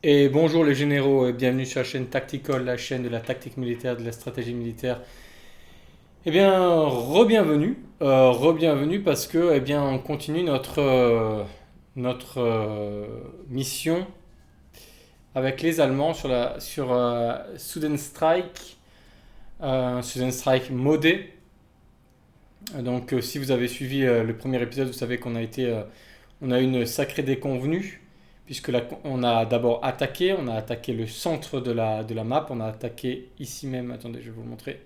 Et bonjour les généraux et bienvenue sur la chaîne Tactical, la chaîne de la tactique militaire, de la stratégie militaire. Eh bien, re-bienvenue, re-bienvenue parce que eh bien, on continue notre mission avec les Allemands sur Sudden Strike modé. Donc si vous avez suivi le premier épisode, vous savez on a eu une sacrée déconvenue puisque on a d'abord attaqué, on a attaqué le centre de la map, on a attaqué ici même, attendez, je vais vous le montrer,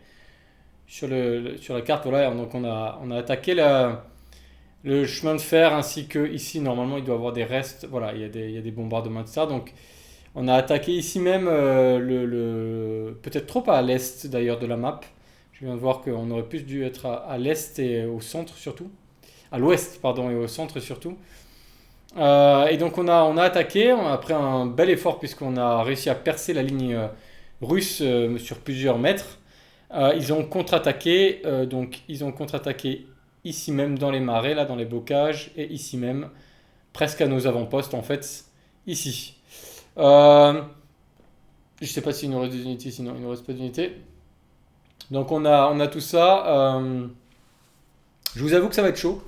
sur la carte, voilà, donc on a attaqué le chemin de fer ainsi que ici, normalement il doit y avoir des restes, voilà, il y a des bombardements, etc. Donc on a attaqué ici même, peut-être trop à l'est d'ailleurs de la map. Je viens de voir qu'on aurait plus dû être à l'est et au centre surtout. À l'ouest, pardon, et au centre surtout. Et donc on a attaqué, après un bel effort puisqu'on a réussi à percer la ligne russe sur plusieurs mètres. Ils ont contre-attaqué, donc ils ont contre-attaqué ici même dans les marais, là dans les bocages, et ici même, presque à nos avant-postes en fait, ici. Euh, je sais pas s'il nous reste des unités, sinon il ne nous reste pas d'unités. Donc on a tout ça. Je vous avoue que ça va être chaud.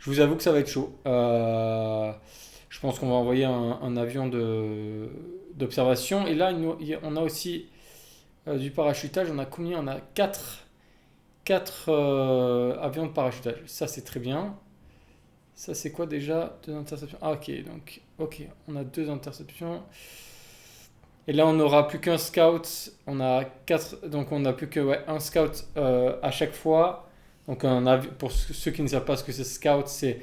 Je vous avoue que ça va être chaud. Je pense qu'on va envoyer un avion d'observation. Et là, on a aussi du parachutage. On a combien? On a 4 avions de parachutage. Ça, c'est très bien. Ça, c'est quoi déjà? Deux interceptions. Ah, ok. Donc, ok. On a deux interceptions. Et là, on n'aura plus qu'un scout. On a 4. Donc, on n'a plus que un scout à chaque fois. Donc, pour ceux qui ne savent pas ce que c'est scout, c'est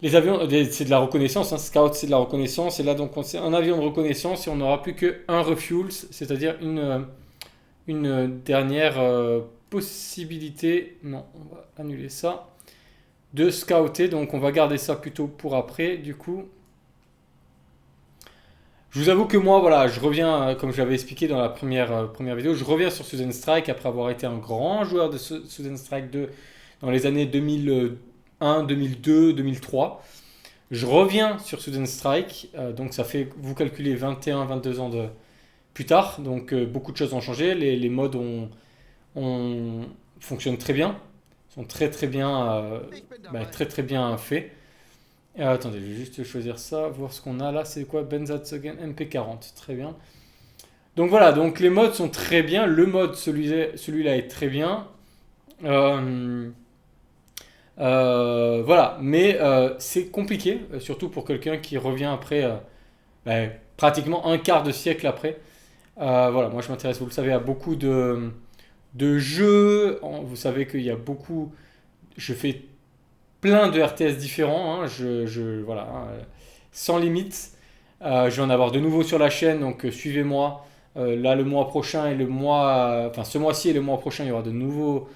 les avions, c'est de la reconnaissance, hein. Scout, c'est de la reconnaissance. Et là, donc, c'est un avion de reconnaissance et on n'aura plus qu'un refuel, c'est-à-dire une dernière possibilité. Non, on va annuler ça. De scouter. Donc, on va garder ça plutôt pour après, du coup. Je vous avoue que moi, voilà, je reviens, comme je l'avais expliqué dans la première vidéo, je reviens sur Sudden Strike après avoir été un grand joueur de Sudden Strike 2 dans les années 2001, 2002, 2003. Je reviens sur Sudden Strike, donc ça fait, vous calculez 21, 22 ans plus tard, donc beaucoup de choses ont changé, les modes fonctionnent très bien, sont très très bien, très très bien faits. Attendez, je vais juste choisir ça, voir ce qu'on a là, c'est quoi? Benzatzogen MP40, très bien. Donc voilà, donc les modes sont très bien, le mode celui-là est très bien. Euh, voilà, mais c'est compliqué, surtout pour quelqu'un qui revient après pratiquement un quart de siècle après. Voilà, moi je m'intéresse, vous le savez, à beaucoup de jeux. Vous savez qu'il y a beaucoup. Je fais plein de RTS différents, hein, voilà, hein, sans limite. Je vais en avoir de nouveaux sur la chaîne, donc suivez-moi. Là, le mois prochain et enfin ce mois-ci et le mois prochain, il y aura de nouveaux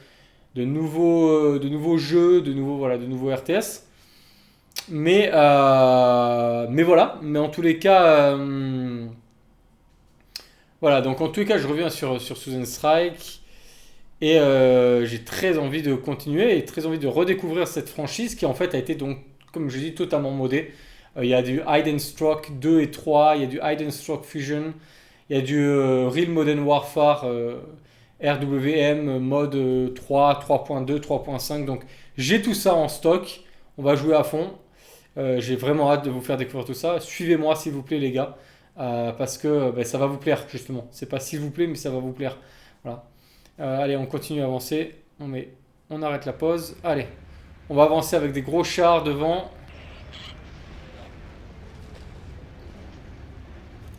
jeux, voilà, de nouveaux RTS. Mais voilà, mais en tous les cas, voilà, donc en tous les cas, je reviens sur Susan Strike et j'ai très envie de continuer et très envie de redécouvrir cette franchise qui en fait a été donc, comme je dis, totalement modée. Il y a du Hide and Stroke 2 et 3, il y a du Hide and Stroke Fusion, il y a du Real Modern Warfare RWM mode 3, 3.2, 3.5. Donc j'ai tout ça en stock. On va jouer à fond. J'ai vraiment hâte de vous faire découvrir tout ça. Suivez-moi s'il vous plaît les gars. Parce que ça va vous plaire justement. C'est pas s'il vous plaît mais ça va vous plaire. Voilà. Allez, on continue à avancer. On arrête la pause. Allez, on va avancer avec des gros chars devant.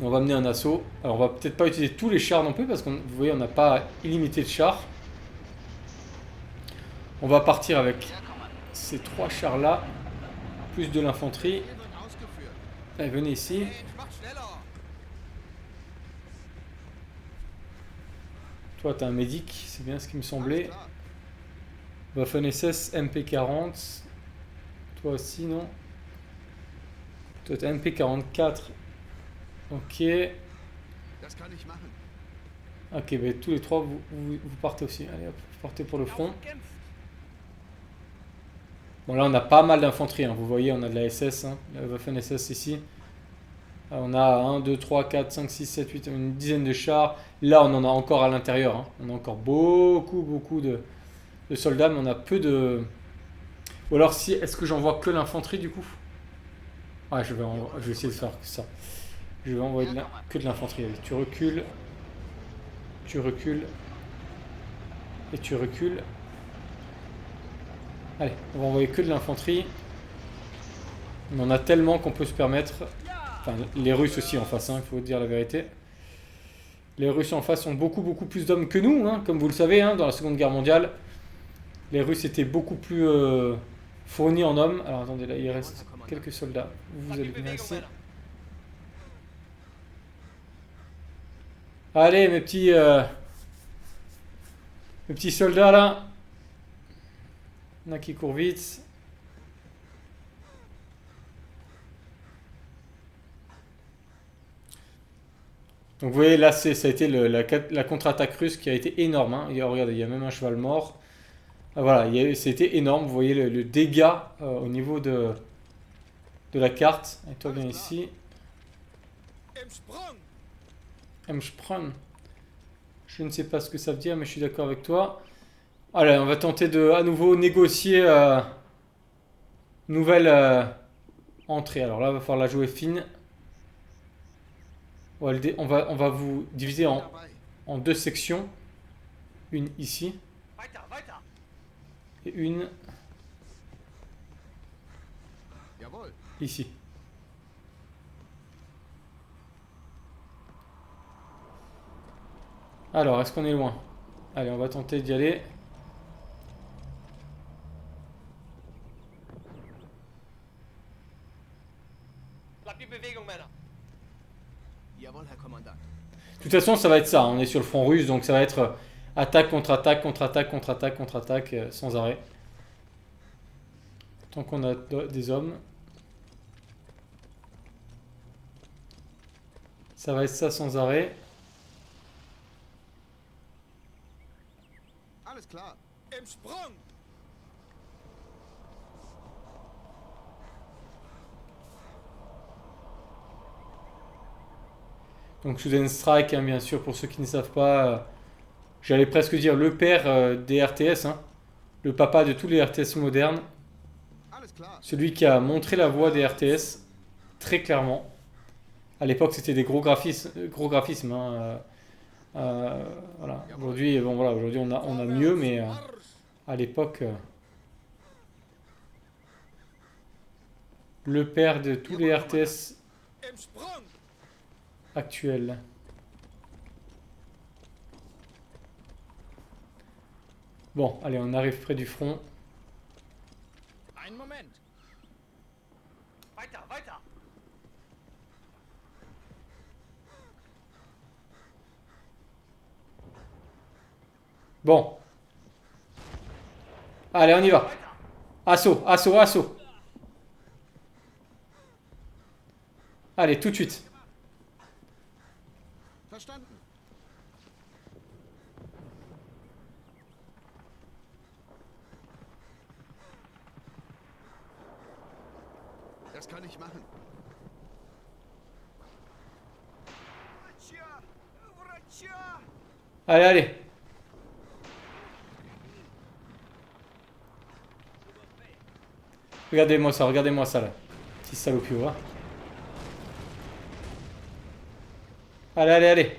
On va mener un assaut. Alors on va peut-être pas utiliser tous les chars non plus parce que vous voyez on n'a pas illimité de chars. On va partir avec ces 3 chars là, plus de l'infanterie. Allez, venez ici. Toi t'as un médic, c'est bien ce qui me semblait. Waffen SS MP40. Toi aussi non. Toi t'as MP44. Ok. Ok, bah, tous les trois vous partez aussi. Allez hop, vous partez pour le front. Bon là on a pas mal d'infanterie, hein. Vous voyez on a de la SS, hein, la Waffen SS ici. On a 1, 2, 3, 4, 5, 6, 7, 8, une dizaine de chars. Là, on en a encore à l'intérieur. Hein. On a encore beaucoup de soldats, mais on a peu de... Ou alors, si, est-ce que j'envoie que l'infanterie du coup? Ouais, je vais essayer de faire ça. Je vais envoyer que de l'infanterie. Allez, tu recules, et tu recules. Allez, on va envoyer que de l'infanterie. On en a tellement qu'on peut se permettre... Enfin, les Russes aussi en face, il faut dire la vérité. Les Russes en face ont beaucoup plus d'hommes que nous, hein, comme vous le savez, hein, dans la Seconde Guerre mondiale. Les Russes étaient beaucoup plus fournis en hommes. Alors attendez, là il reste quelques soldats. Vous allez venir ici. Allez mes petits soldats là. Il y en a qui courent vite. Donc vous voyez là ça a été la contre-attaque russe qui a été énorme. Hein. Regardez, il y a même un cheval mort. Ah, voilà, c'était énorme. Vous voyez le dégât au niveau de la carte. Et toi viens ici. Emsprung. Je ne sais pas ce que ça veut dire, mais je suis d'accord avec toi. Allez, on va tenter de à nouveau négocier nouvelle entrée. Alors là, il va falloir la jouer fine. On va vous diviser en deux sections. Une ici. Et une ici. Alors, est-ce qu'on est loin? Allez, on va tenter d'y aller. De toute façon, ça va être ça. On est sur le front russe, donc ça va être attaque, contre-attaque, contre-attaque, contre-attaque, contre-attaque, sans arrêt. Tant qu'on a des hommes. Ça va être ça sans arrêt. Donc Sudden Strike, hein, bien sûr, pour ceux qui ne savent pas, j'allais presque dire le père des RTS, hein, le papa de tous les RTS modernes, celui qui a montré la voie des RTS, très clairement. À l'époque, c'était des gros graphismes. Hein, voilà. Aujourd'hui, bon, voilà, aujourd'hui on a mieux, mais à l'époque, le père de tous les RTS actuels. Bon, allez, on arrive près du front. Bon. Allez, on y va. Assaut, assaut, assaut. Allez, tout de suite. Das kann ich machen. Allez, allez. Regardez-moi ça là. Petit salopio, hein. Allez, allez, allez.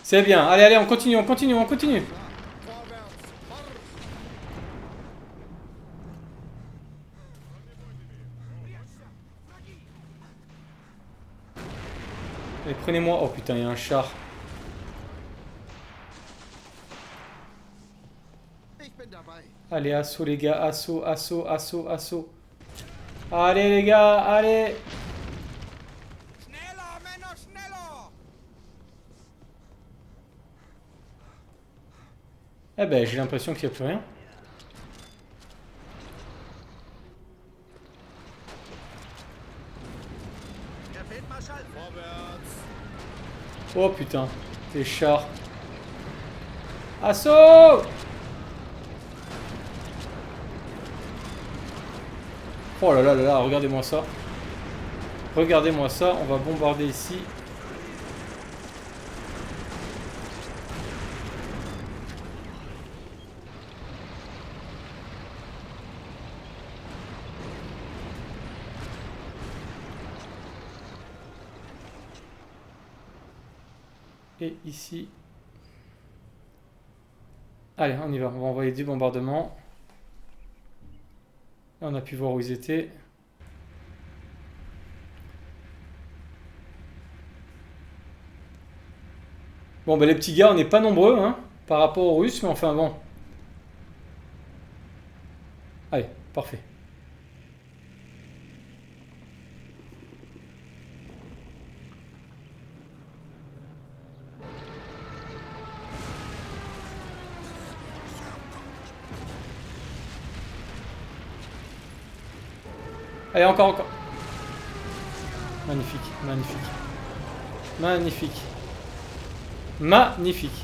C'est bien. Allez, allez, on continue, on continue, on continue. Allez, prenez-moi. Oh putain, il y a un char. Allez, assaut les gars, assaut, assaut, assaut, assaut. Allez les gars, allez. Eh ben, j'ai l'impression qu'il n'y a plus rien. Oh putain, les chars. Assaut! Oh là là là là, regardez-moi ça. Regardez-moi ça, on va bombarder ici. Et ici. Allez, on y va. On va envoyer du bombardement. Là, on a pu voir où ils étaient. Bon, ben les petits gars, on n'est pas nombreux, hein, par rapport aux Russes, mais enfin bon. Allez, parfait. Allez, encore, encore. Magnifique, magnifique. Magnifique. Magnifique.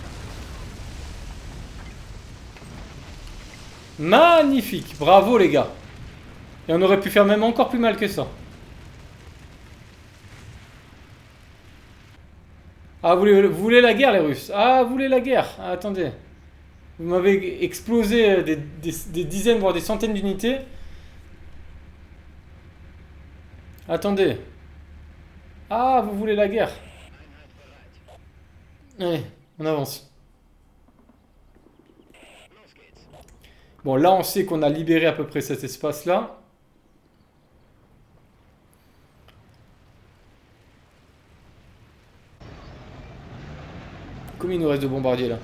Magnifique. Bravo les gars. Et on aurait pu faire même encore plus mal que ça. Ah, vous voulez la guerre les Russes? Ah, vous voulez la guerre? Ah, attendez. Vous m'avez explosé des dizaines, voire des centaines d'unités. Attendez. Ah, vous voulez la guerre? Allez, on avance. Bon, là, on sait qu'on a libéré à peu près cet espace-là. Combien il nous reste de bombardiers, là?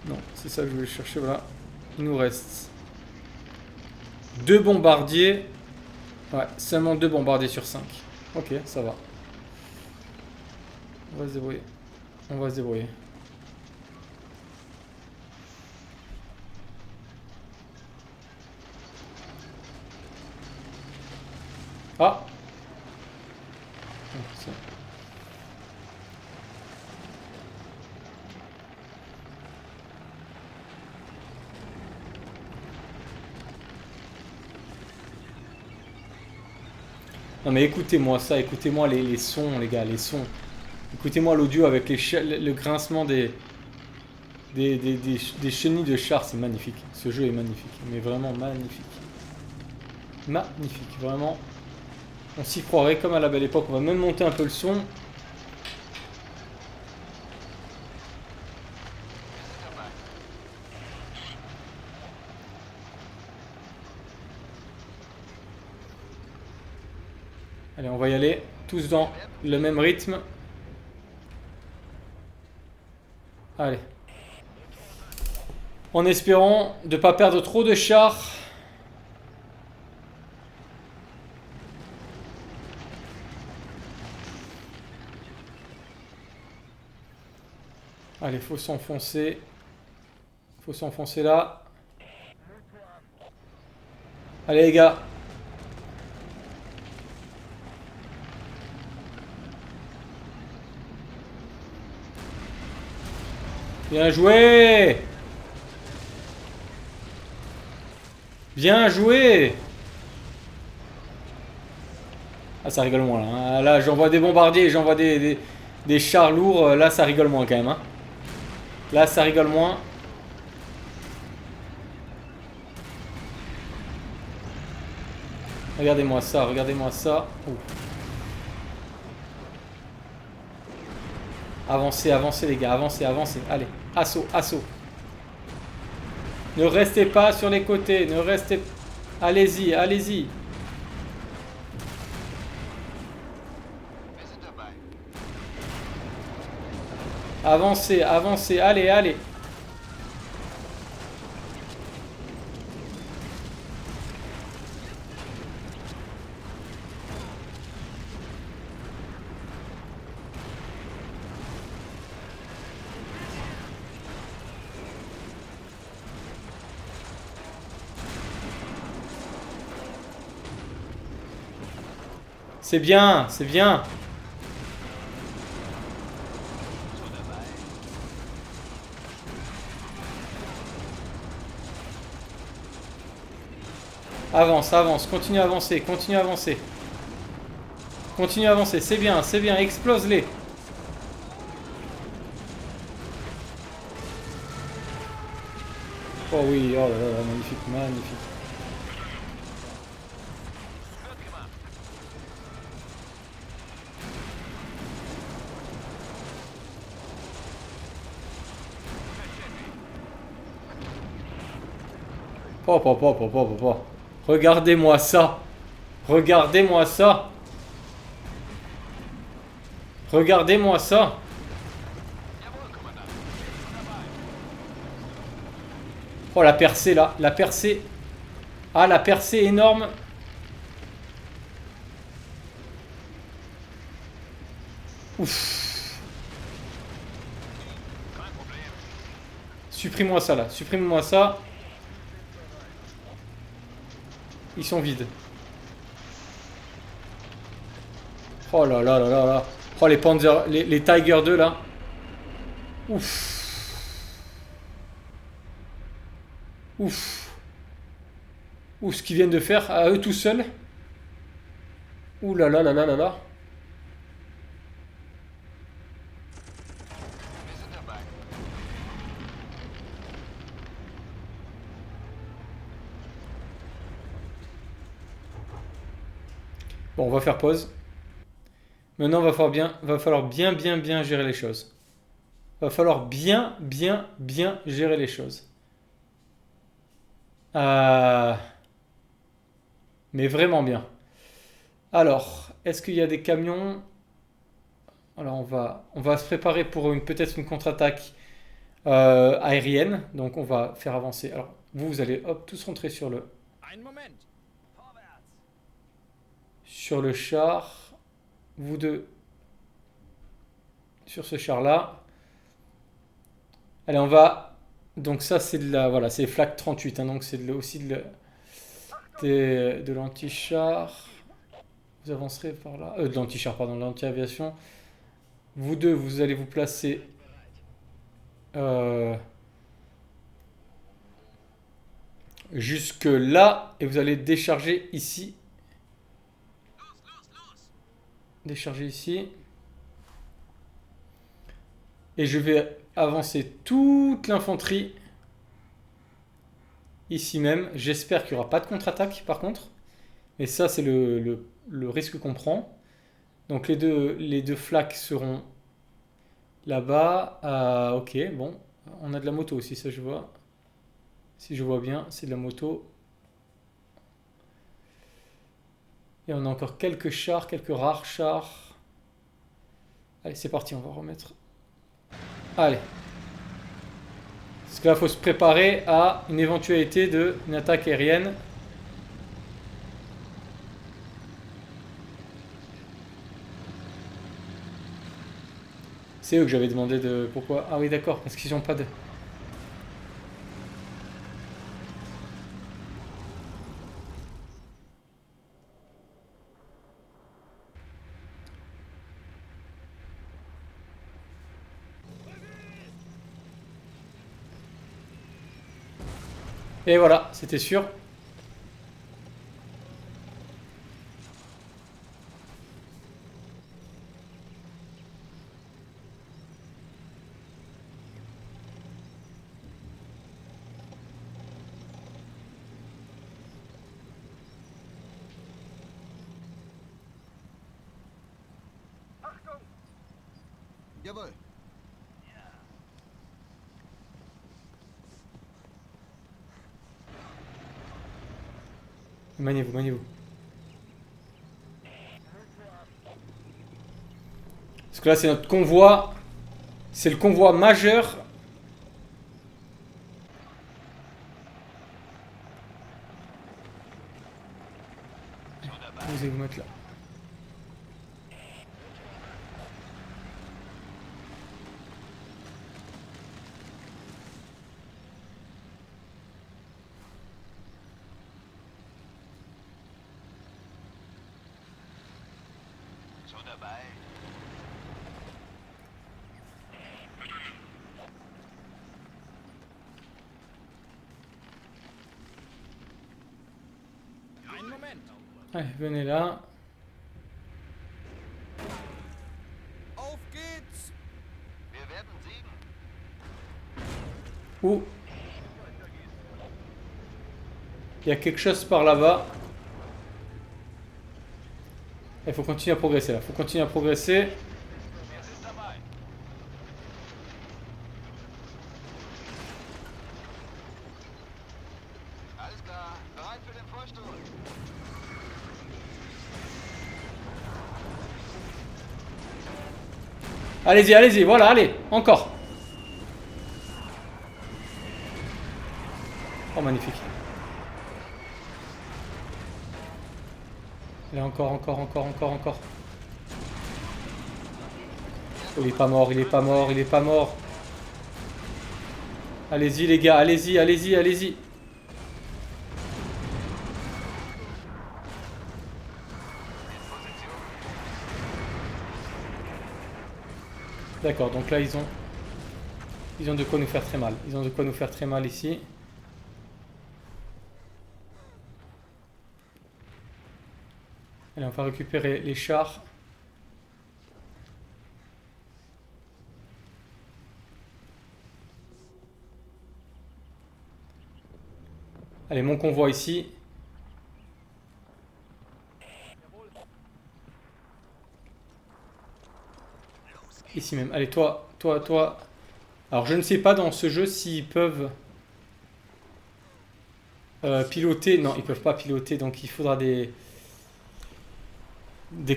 Non, c'est ça que je voulais chercher, voilà. Il nous reste 2 bombardiers. Ouais, seulement 2 bombardiers sur 5. Ok, ça va. On va se débrouiller. On va se débrouiller. Ah! Non mais écoutez-moi ça, écoutez-moi les sons les gars, les sons. Écoutez-moi l'audio avec le grincement des chenilles de char, c'est magnifique. Ce jeu est magnifique, mais vraiment magnifique. Magnifique, vraiment. On s'y croirait comme à la belle époque. On va même monter un peu le son. Allez, on va y aller. Tous dans le même rythme. Allez. En espérant de ne pas perdre trop de chars. Allez, faut s'enfoncer. Faut s'enfoncer là. Allez les gars. Bien joué. Bien joué. Ah, ça rigole moins là, hein. Là, j'envoie des bombardiers, j'envoie des chars lourds. Là, ça rigole moins quand même, hein. Là, ça rigole moins. Regardez-moi ça, regardez-moi ça. Ouh. Avancez, avancez les gars, avancez, avancez. Allez, assaut, assaut. Ne restez pas sur les côtés, ne restez... Allez-y, allez-y. Avancez, avancez, allez, allez. C'est bien, c'est bien. Avance, avance, continue à avancer, continue à avancer. Continue à avancer, c'est bien, explose-les. Oh oui, oh là là, magnifique, magnifique. Oh, oh, oh, oh, oh, oh. Regardez-moi ça. Regardez-moi ça. Regardez-moi ça. Oh, la percée là. La percée. Ah, la percée énorme. Ouf. Supprime-moi ça là. Supprime-moi ça. Ils sont vides. Oh là là là là là. Oh, les Panzer. Les Tiger 2 là. Ouf. Ouf. Ouf, ce qu'ils viennent de faire à eux tout seuls. Ouh là là là là là là. Bon, on va faire pause. Maintenant, va falloir bien gérer les choses. Va falloir bien gérer les choses. Euh, mais vraiment bien. Alors, est-ce qu'il y a des camions? Alors, on va se préparer pour peut-être une contre-attaque aérienne. Donc, on va faire avancer. Alors, vous allez hop, tous rentrer sur le char. Vous deux sur ce char-là. Allez, on va. Donc, ça, c'est de la. Voilà, c'est FLAC 38. Hein, donc, c'est aussi de l'anti-char. Vous avancerez par là. De l'anti-char, pardon, de l'anti-aviation. Vous deux, vous allez vous placer euh, jusque là. Et vous allez décharger ici. Décharger ici. Et je vais avancer toute l'infanterie ici même. J'espère qu'il n'y aura pas de contre-attaque par contre. Mais ça, c'est le risque qu'on prend. Donc les deux flaques seront là-bas. Ok, bon. On a de la moto aussi, ça je vois. Si je vois bien, c'est de la moto. Et on a encore quelques chars, quelques rares chars. Allez, c'est parti, on va remettre. Allez. Parce que là, il faut se préparer à une éventualité d'une attaque aérienne. C'est eux que j'avais demandé de... Pourquoi? Ah oui, d'accord, parce qu'ils n'ont pas de... Et voilà, c'était sûr. Jawohl. Maniez-vous, maniez-vous. Parce que là, c'est notre convoi. C'est le convoi majeur. Vous allez vous mettre là. Allez, venez là. Auf geht's! Wir werden siegen. Ouh. Il y a quelque chose par là-bas. Il faut continuer à progresser là. Faut continuer à progresser. Wir sind dabei. Alles klar. Bereit für den Vorstoß. Allez-y, allez-y. Voilà, allez. Encore. Oh, magnifique. Allez, encore, encore, encore, encore, encore. Oh, il est pas mort, il est pas mort, il est pas mort. Allez-y les gars, allez-y, allez-y, allez-y. D'accord, donc là ils ont de quoi nous faire très mal. Ils ont de quoi nous faire très mal ici. Allez, on va récupérer les chars. Allez, mon convoi ici. Ici même. Allez, toi, toi, toi. Alors, je ne sais pas dans ce jeu s'ils peuvent piloter. Non, ils peuvent pas piloter, donc il faudra des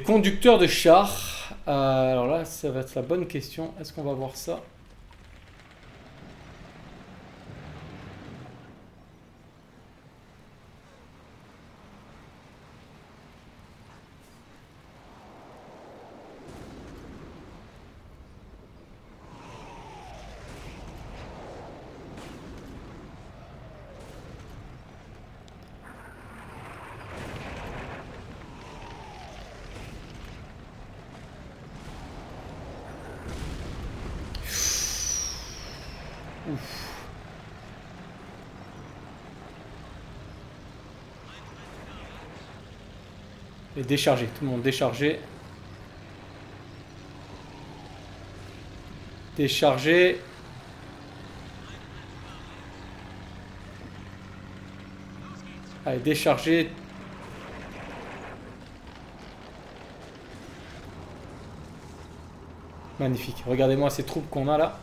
conducteurs de chars. Alors là, ça va être la bonne question. Est-ce qu'on va voir ça? Et décharger, tout le monde décharger. Décharger. Allez, décharger. Magnifique. Regardez-moi ces troupes qu'on a là.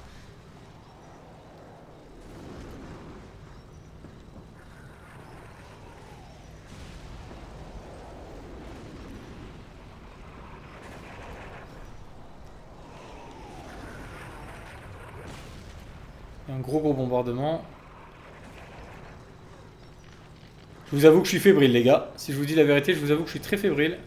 Un gros bombardement. Je vous avoue que je suis fébrile les gars. Si je vous dis la vérité, je vous avoue que je suis très fébrile.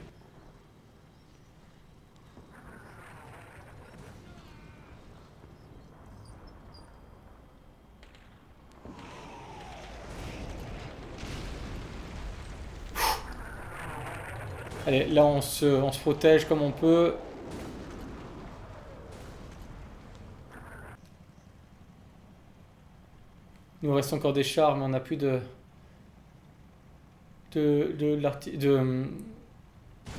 Allez, là on se protège comme on peut. Il nous reste encore des chars, mais on n'a plus de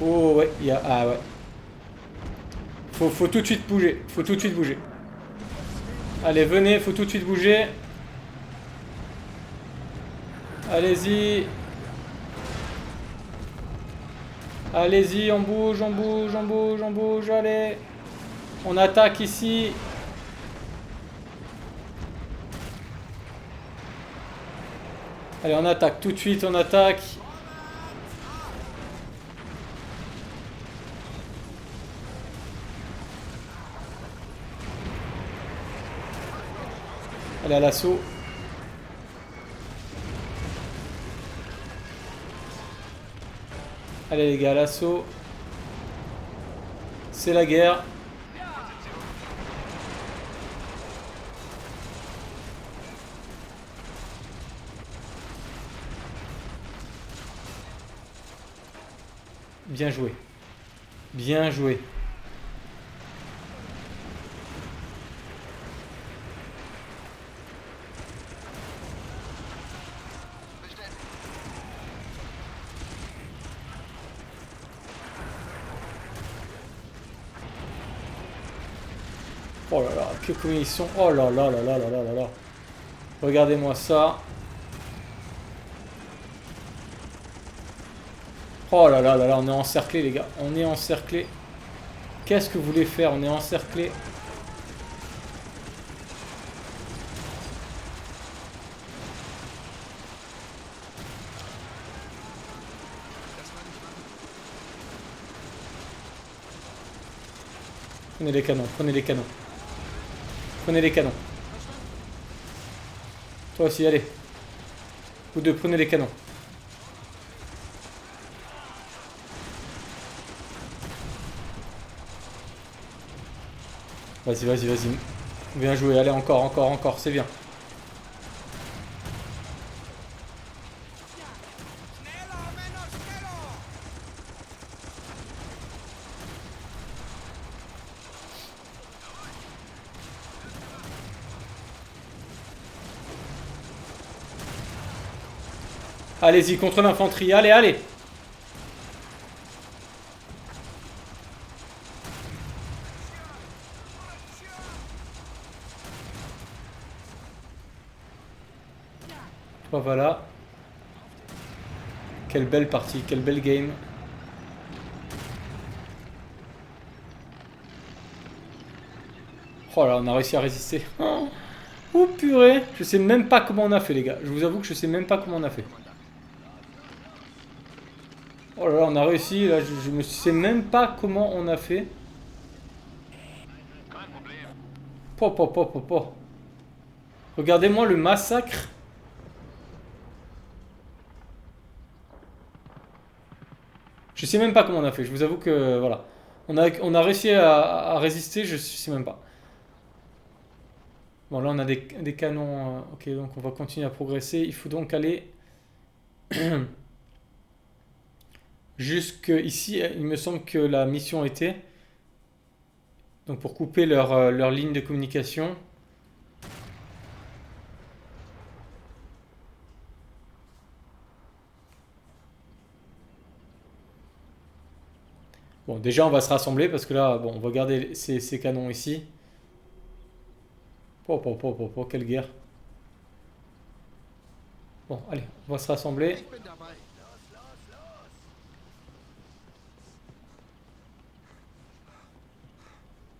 oh ouais, il y a... Ah ouais. Faut tout de suite bouger. Faut tout de suite bouger. Allez, venez, faut tout de suite bouger. Allez-y. Allez-y, on bouge, on bouge, on bouge, on bouge, allez. On attaque ici. Allez, on attaque tout de suite, on attaque. Allez, à l'assaut. Allez les gars, à l'assaut. C'est la guerre. Bien joué. Bien joué. Oh là là, que comme ils sont. Oh là là là là là là là là. Regardez-moi ça. Oh là là là là, on est encerclé les gars. On est encerclé. Qu'est-ce que vous voulez faire? On est encerclé. Prenez les canons, prenez les canons. Prenez les canons. Toi aussi, allez. Vous deux, prenez les canons. Vas-y, vas-y, vas-y. Bien joué, allez, encore, encore, encore, c'est bien. Allez-y, contre l'infanterie, allez, allez. Toi, voilà. Quelle belle partie, quelle belle game. Oh là, on a réussi à résister. Oh purée, je sais même pas comment on a fait les gars. Je vous avoue que je sais même pas comment on a fait. Oh là là, on a réussi, là, je me sais même pas comment on a fait. Po, po, po, po, po. Regardez-moi le massacre. Je sais même pas comment on a fait, je vous avoue que, voilà. On a réussi à résister, je sais même pas. Bon, là, on a des canons. Ok, donc on va continuer à progresser. Il faut donc aller jusque ici. Il me semble que la mission était. Donc pour couper leur ligne de communication. Bon, déjà, on va se rassembler parce que là, bon, on va garder ces canons ici. Oh, oh, oh, oh, oh, quelle guerre. Bon, allez, on va se rassembler. Ich bin dabei.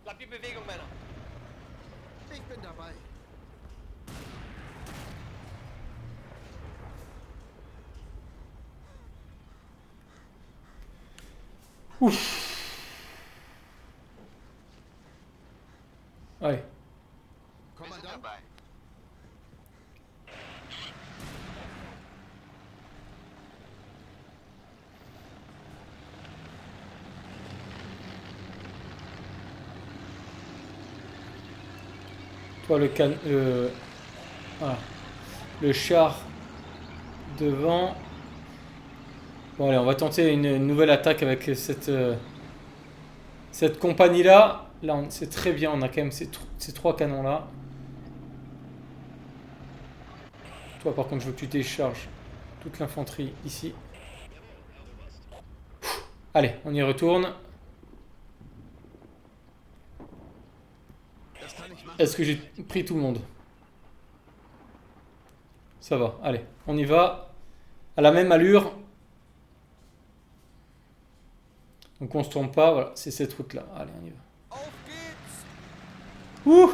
Bleibt die Bewegung, Männer. Ich bin dabei. Allez. Wir sind Kommandant, dabei. Toi, voilà. Le char devant. Bon, allez, on va tenter une nouvelle attaque avec cette compagnie-là. Là, c'est très bien, on a quand même ces trois canons-là. Toi, par contre, je veux que tu décharges toute l'infanterie ici. Allez, on y retourne. das kann ich machen. Est-ce que j'ai pris tout le monde? Ça va, allez, on y va. À la même allure. Donc on se trompe pas, voilà, c'est cette route-là. Allez, on y va. Auf geht's! Ouh!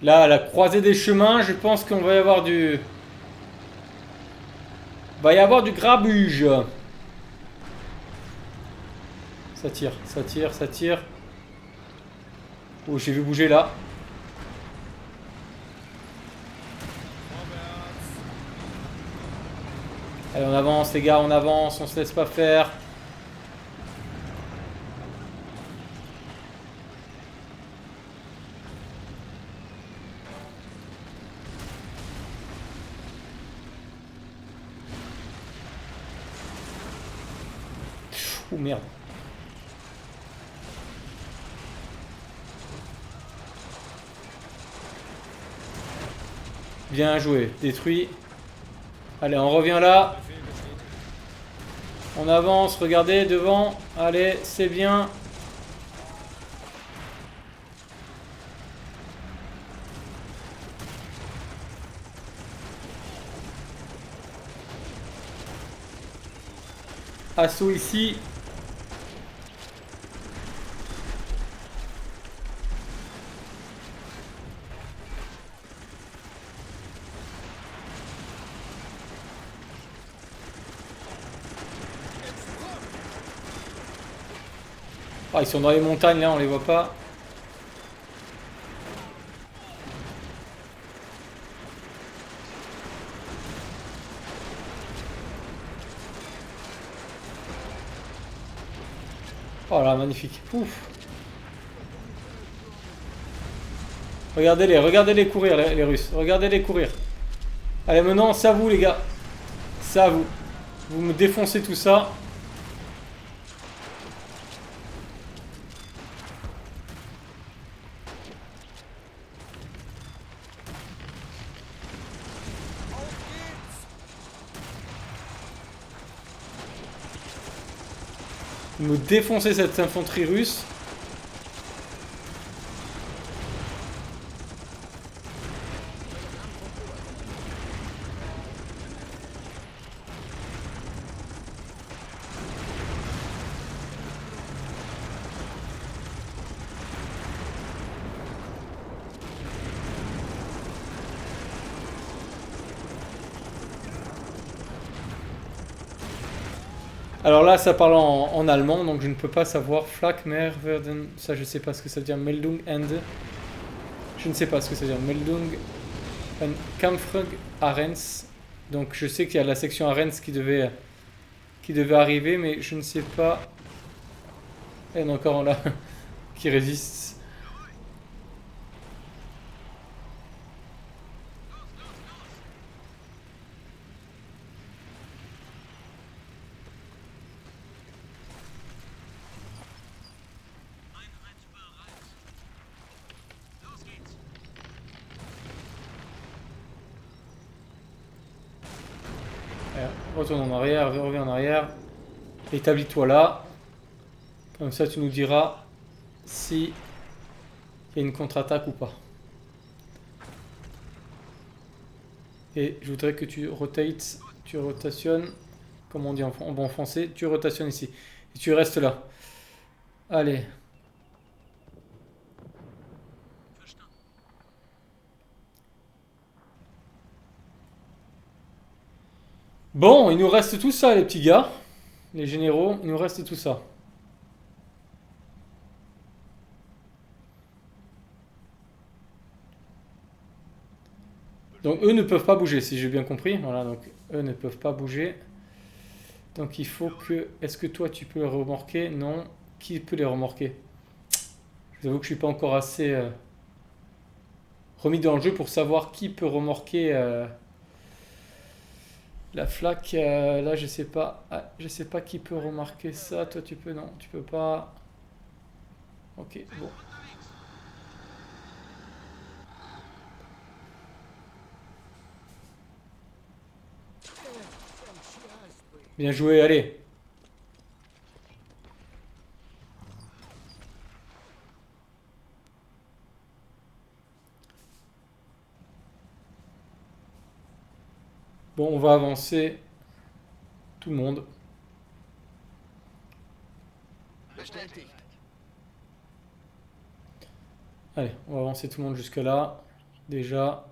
Là, à la croisée des chemins, je pense qu'on va y avoir du... Va y avoir du grabuge. Ça tire, ça tire, ça tire. Oh, j'ai vu bouger là. Allez, on avance les gars, on avance, on se laisse pas faire. Ouh, merde. Bien joué, détruit. Allez, on revient là. On avance, regardez, devant. Allez, c'est bien. Assaut ici. Ah, ils sont dans les montagnes là, on les voit pas. Oh là, magnifique. Ouf. Regardez-les courir, les Russes. Regardez-les courir. Allez, maintenant, c'est à vous, les gars. C'est à vous. Vous me défoncez tout ça. Vous me défoncez cette infanterie russe. Alors là, ça parle en allemand, donc je ne peux pas savoir. Flak, mer, werden. Ça, je sais pas ce que ça veut dire. Meldung, Ende. Je ne sais pas ce que ça veut dire. Meldung, ein Kampfrug, Arens. Donc je sais qu'il y a la section Arens qui devait arriver, mais je ne sais pas. Il y en a encore un là qui résiste. Retourne en arrière, reviens en arrière. Établis-toi là. Comme ça, tu nous diras si il y a une contre-attaque ou pas. Et je voudrais que tu rotates, tu rotationnes, comme on dit en bon français, tu rotationnes ici. Et tu restes là. Allez. Bon, il nous reste tout ça, les petits gars. Les généraux, il nous reste tout ça. Donc eux ne peuvent pas bouger, si j'ai bien compris. Voilà, donc eux ne peuvent pas bouger. Donc il faut que... Est-ce que toi tu peux les remorquer? Non. Qui peut les remorquer? Je vous avoue que je suis pas encore assez remis dans le jeu pour savoir qui peut remorquer la flaque. Là je sais pas. Ah, je sais pas qui peut remorquer ça. Toi tu peux? Non, tu peux pas. Ok, bon. Bien joué, allez. Bon, on va avancer tout le monde. Bestätigt. Allez, on va avancer tout le monde jusque là. Déjà,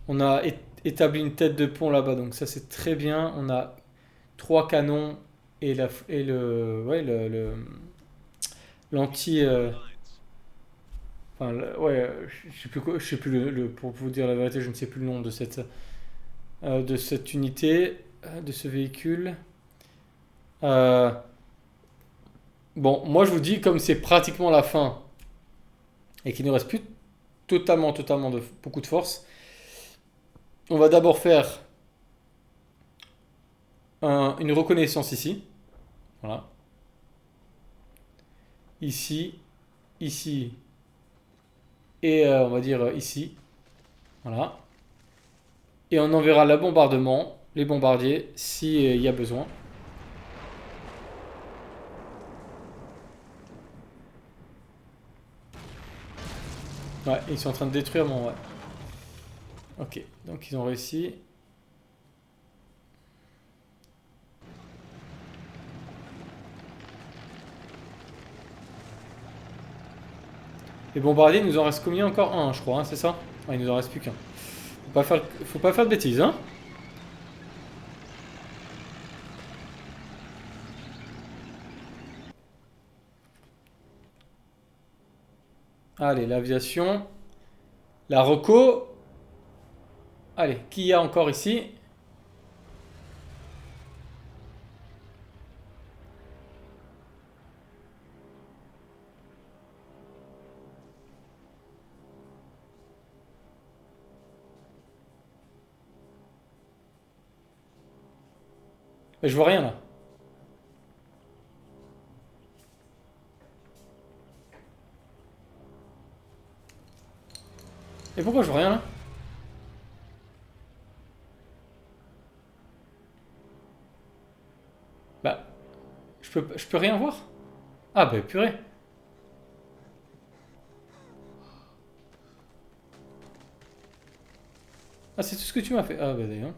on a établi une tête de pont là-bas, donc ça c'est très bien. On a 3 canons et l'anti. Enfin, ouais, je sais plus pour vous dire la vérité, je ne sais plus le nom de cette unité, de ce véhicule. Bon, moi je vous dis, comme c'est pratiquement la fin et qu'il ne reste plus totalement beaucoup de force, on va d'abord faire une reconnaissance ici. Voilà. Ici, ici et on va dire ici. Voilà. Et on enverra le bombardement, les bombardiers, s'il y a besoin. Ouais, ils sont en train de détruire mon... Ouais. Ok, donc ils ont réussi. Les bombardiers, il nous en reste combien encore? Un, je crois, hein, c'est ça? Ouais, il nous en reste plus qu'un. Faut pas faire de bêtises, hein? Allez, l'aviation. La reco. Allez, qui y a encore ici? Mais je vois rien là. Et pourquoi je vois rien là? Bah, je peux rien voir? Ah bah purée. Ah, c'est tout ce que tu m'as fait. Ah bah d'ailleurs.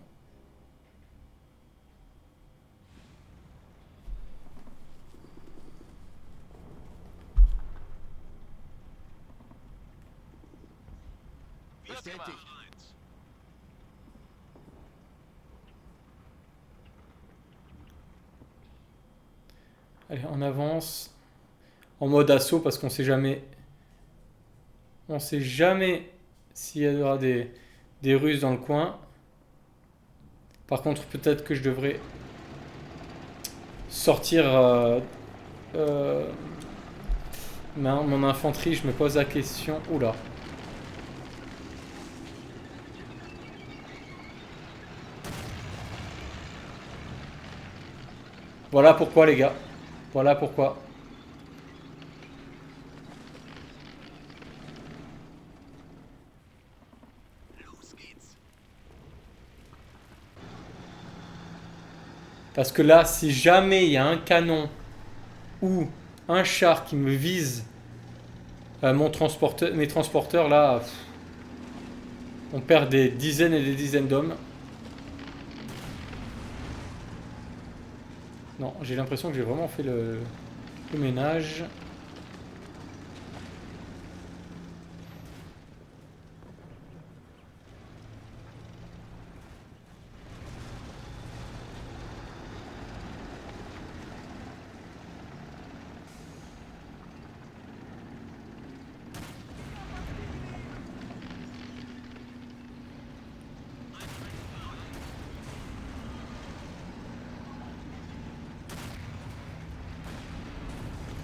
Bestätigt. Allez, on avance. En mode assaut parce qu'on sait jamais. On sait jamais s'il y aura des Russes dans le coin. Par contre, peut-être que je devrais sortir euh, mon infanterie. Je me pose la question. Oula. Voilà pourquoi, les gars. Voilà pourquoi. Parce que là, si jamais il y a un canon ou un char qui me vise mes transporteurs, là, on perd des dizaines et des dizaines d'hommes. Non, j'ai l'impression que j'ai vraiment fait le ménage.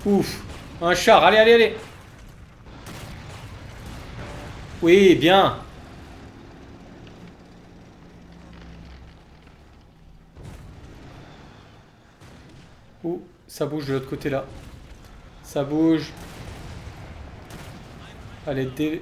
Ouf, un char, allez, allez, allez. Oui, bien. Ouh, ça bouge de l'autre côté là. Ça bouge. Allez,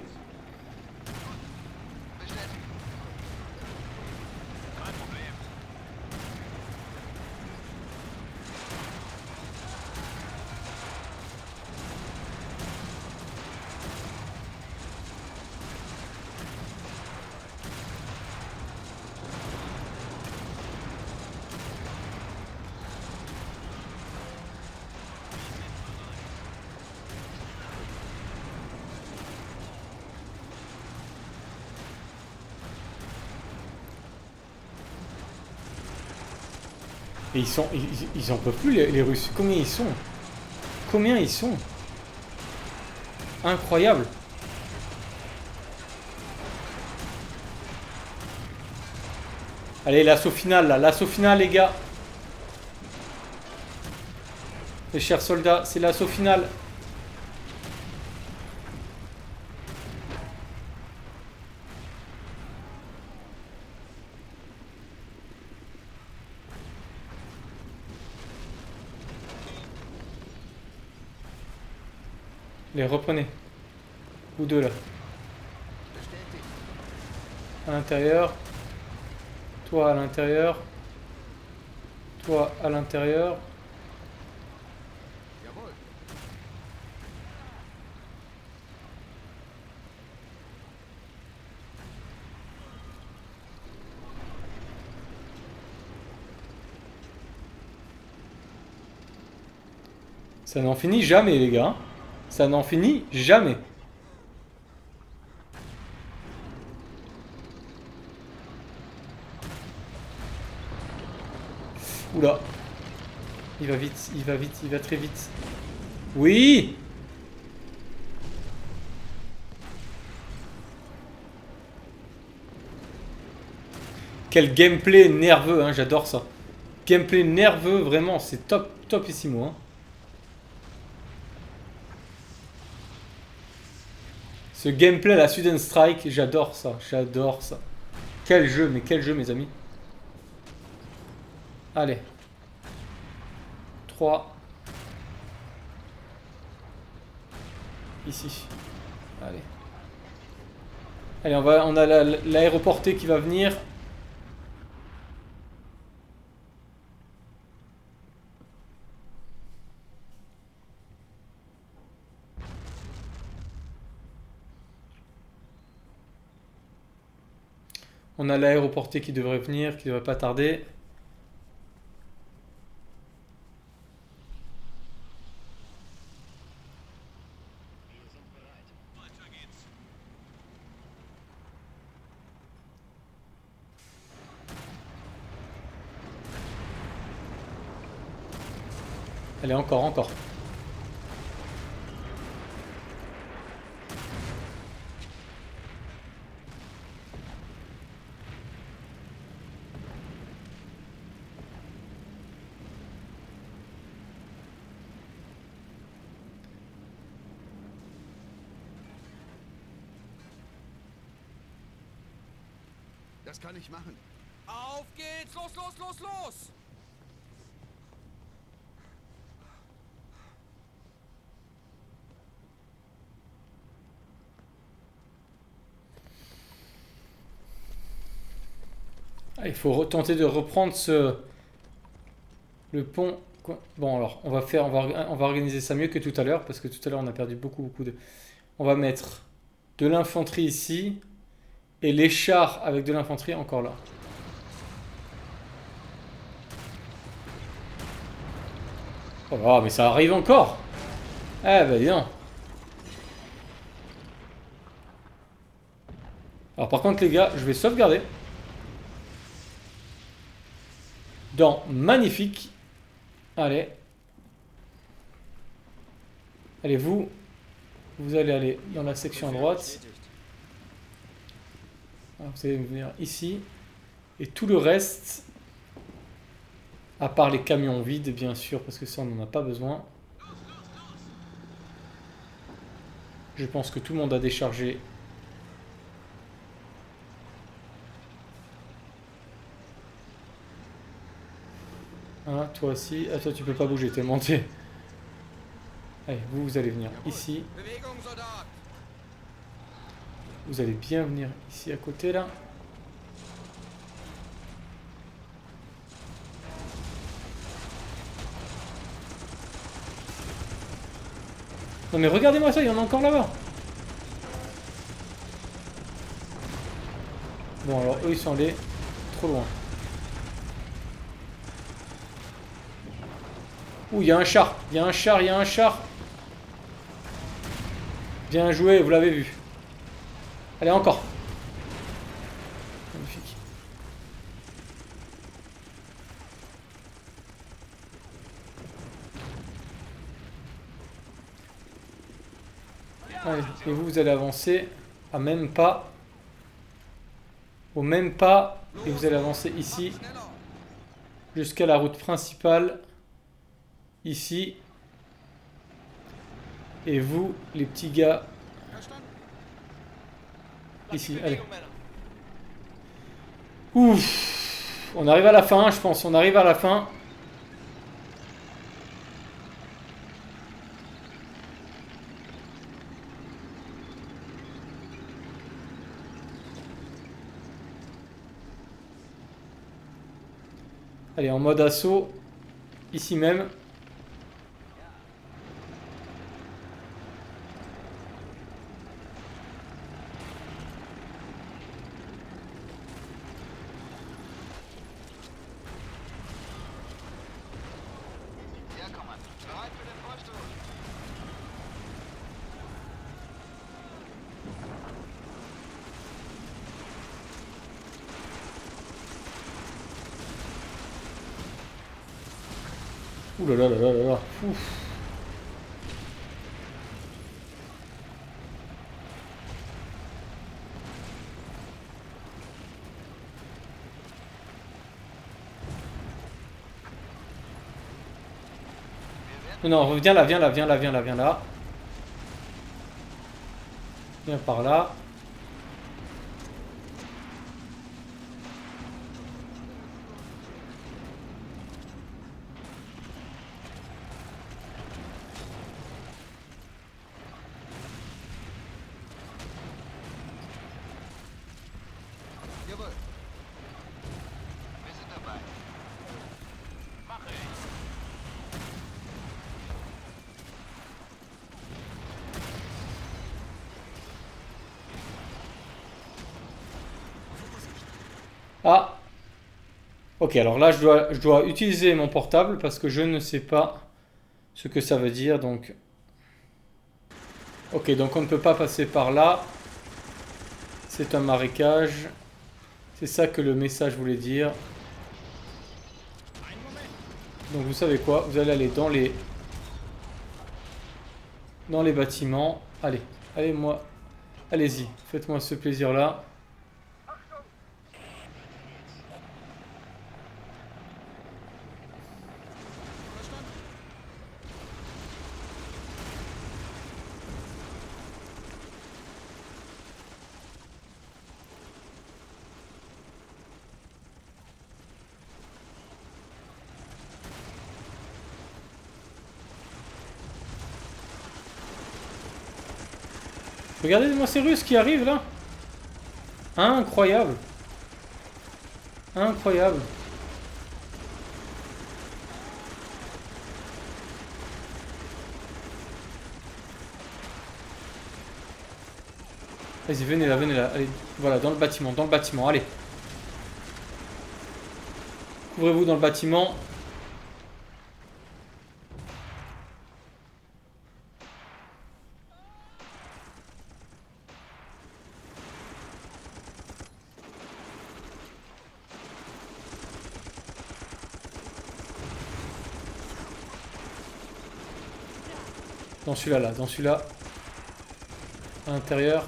Et ils en peuvent plus les Russes. Combien ils sont? Combien ils sont? Incroyable. Allez, l'assaut final là, l'assaut final les gars. Les chers soldats, c'est l'assaut final. Les reprenez. Vous deux là. Bestätigt. À l'intérieur. Toi à l'intérieur. Toi à l'intérieur. Jawohl. Ça n'en finit jamais, les gars. Ça n'en finit jamais. Oula. Il va vite, il va vite, il va très vite. Oui! Quel gameplay nerveux, hein, j'adore ça. Gameplay nerveux, vraiment, c'est top, topissimo. Hein. Ce gameplay à la Sudden Strike, j'adore ça, j'adore ça. Quel jeu, mais quel jeu, mes amis. Allez. 3. Ici. Allez. Allez, on a l'aéroporté qui va venir. On a l'aéroporté qui devrait venir, qui devrait pas tarder. Allez, encore, encore. Das kann ich machen. Auf geht's! Los, los, los, los! Ah, il faut tenter de reprendre le pont. Bon, alors, on va organiser ça mieux que tout à l'heure, parce que tout à l'heure, on a perdu beaucoup de... On va mettre de l'infanterie ici, et les chars avec de l'infanterie encore là. Oh, mais ça arrive encore! Eh ben, dis donc. Alors, par contre, les gars, je vais sauvegarder. Dans magnifique. Allez. Allez, vous allez aller dans la section à droite. Alors, vous allez venir ici. Et tout le reste, à part les camions vides, bien sûr, parce que ça, on n'en a pas besoin. Je pense que tout le monde a déchargé. Hein, toi aussi. Ah, toi, tu peux pas bouger, t'es monté. Allez, vous allez venir ici. Bewegung, Soldat! Vous allez bien venir ici à côté, là. Non mais regardez-moi ça, il y en a encore là-bas. Bon, alors eux, ils sont allés trop loin. Ouh, il y a un char, il y a un char, il y a un char. Bien joué, vous l'avez vu. Allez, encore. Magnifique. Allez, et vous allez avancer à même pas. Au même pas. Et vous allez avancer ici. Jusqu'à la route principale. Ici. Et vous, les petits gars, ici, allez. Ouf. On arrive à la fin, je pense. On arrive à la fin. Allez, en mode assaut. Ici même. Ja, Kommando. Bereit für den Vorstoß. Ouh là là là là là là. Ouf. Non, non, viens là, viens là, viens là, viens là, viens là. Viens par là. Jawohl. Wir sind dabei. Mache ich. Ah. Ok, alors là, je dois utiliser mon portable parce que je ne sais pas ce que ça veut dire. Donc, ok, donc on ne peut pas passer par là. C'est un marécage. C'est ça que le message voulait dire. Donc vous savez quoi? Vous allez aller dans les bâtiments. Allez, allez-y, faites-moi ce plaisir-là. Regardez-moi ces Russes qui arrivent là. Incroyable. Incroyable. Vas-y, venez là, venez là. Allez, voilà, dans le bâtiment, allez. Couvrez-vous dans le bâtiment. Dans celui-là, là, dans celui-là. À l'intérieur.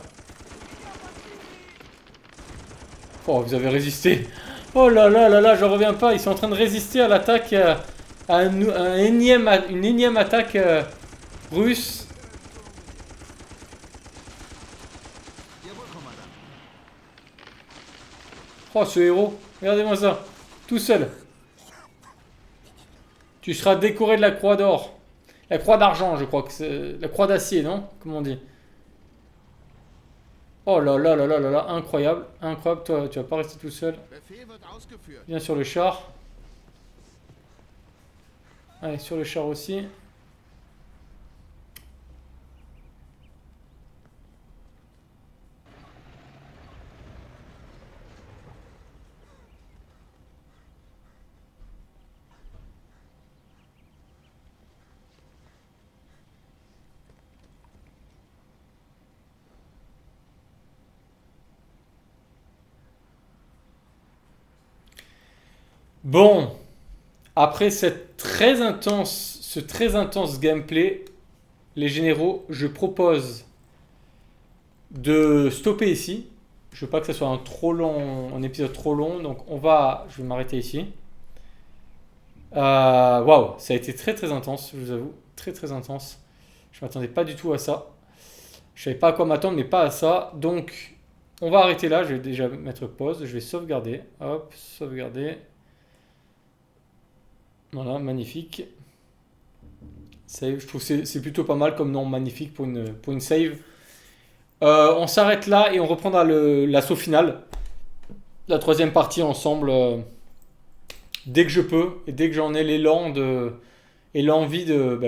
Oh, vous avez résisté. Oh là là là là, j'en reviens pas. Ils sont en train de résister à l'attaque, à une énième attaque russe. Jawohl, Kommandant. Oh, ce héros. Regardez-moi ça. Tout seul. Tu seras décoré de la croix d'or. La croix d'argent, je crois que c'est... La croix d'acier, non? Comment on dit? Oh là là là là là là, incroyable. Incroyable, toi, tu vas pas rester tout seul. Befehl wird ausgeführt. Viens sur le char. Allez, sur le char aussi. Bon, après ce très intense gameplay, les généraux, je propose de stopper ici. Je veux pas que ce soit un épisode trop long, donc je vais m'arrêter ici. Waouh, ça a été très intense, je vous avoue, très intense. Je m'attendais pas du tout à ça. Je savais pas à quoi m'attendre, mais pas à ça. Donc, on va arrêter là. Je vais déjà mettre pause. Je vais sauvegarder. Hop, sauvegarder. Voilà, magnifique. Save, je trouve que c'est plutôt pas mal comme nom, magnifique pour une save. On s'arrête là et on reprendra l'assaut final. La troisième partie ensemble dès que je peux et dès que j'en ai l'élan et l'envie de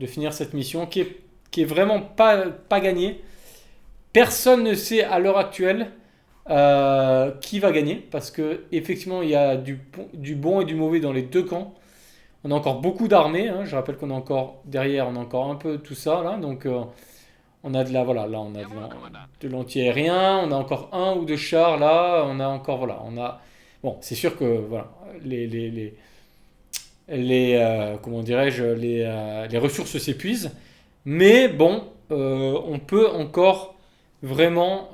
finir cette mission qui est vraiment pas gagnée. Personne ne sait à l'heure actuelle qui va gagner parce que effectivement il y a du bon et du mauvais dans les deux camps. On a encore beaucoup d'armées, hein. Je rappelle qu'on a encore derrière, on a encore un peu tout ça là, donc on a de l'anti-aérien, on a encore un ou deux chars là, on a encore bon, c'est sûr que voilà comment dirais-je les ressources s'épuisent, mais bon, on peut encore vraiment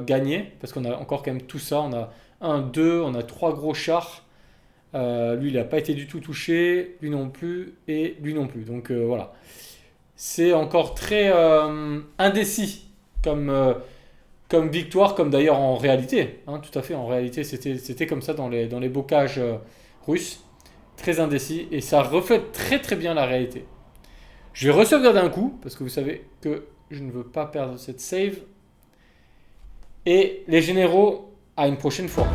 gagner parce qu'on a encore quand même tout ça. On a on a trois gros chars. Lui, il n'a pas été du tout touché, lui non plus, et lui non plus. Donc voilà. C'est encore très indécis comme victoire, comme d'ailleurs en réalité. Hein, tout à fait, en réalité, c'était comme ça dans les bocages russes. Très indécis, et ça reflète très très bien la réalité. Je vais re-sauvegarder un coup, parce que vous savez que je ne veux pas perdre cette save. Et les généraux, à une prochaine fois.